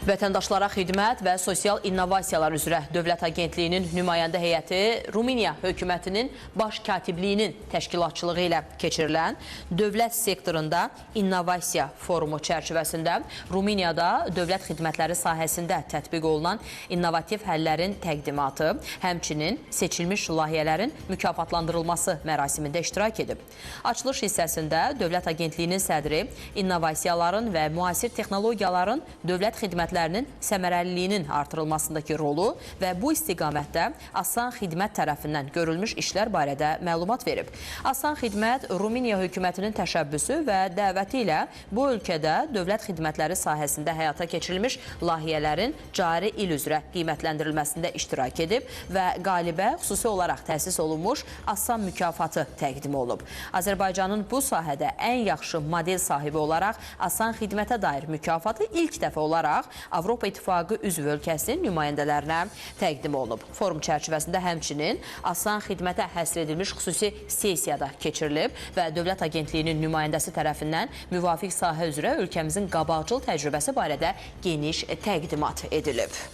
Vətəndaşlara xidmət və sosial innovasiyalar üzrə Dövlət Agentliyinin nümayəndə heyəti Rumıniya hökumətinin baş katibliyinin təşkilatçılığı ilə keçirilən dövlət sektorunda innovasiya forumu çərçivəsində Rumuniyada dövlət xidmətləri sahəsində tətbiq olunan innovativ həllərin təqdimatı, həmçinin seçilmiş layihələrin mükafatlandırılması mərasimində iştirak edib. Açılış hissəsində Dövlət Agentliyinin sədri innovasiyaların və müasir texnologiyaların dövlət xidmətlərinin səmərəliliyinin artırılmasındakı rolu və bu istiqamətdə Asan Xidmət tərəfindən görülmüş işlər barədə məlumat verib. Asan Xidmət Rumıniya hökumətinin təşəbbüsü və dəvəti ilə bu ölkədə dövlət xidmətləri sahəsində həyata keçirilmiş layihələrin cari il üzrə qiymətləndirilməsində iştirak edib və qalibə xüsusi olaraq təsis olunmuş Asan mükafatı təqdim olunub. Azərbaycanın bu sahədə ən yaxşı model sahibi olaraq Asan Xidmətə dair mükafatı ilk dəfə olaraq Avropa İttifaqı üzv ölkəsinin nümayəndələrinə təqdim olunub. Forum çərçivəsində həmçinin Asan Xidmətə həsr edilmiş xüsusi sessiyada keçirilib və Dövlət Agentliyinin nümayəndəsi tərəfindən müvafiq sahə üzrə ölkəmizin qabaqcıl təcrübəsi barədə geniş təqdimat edilib.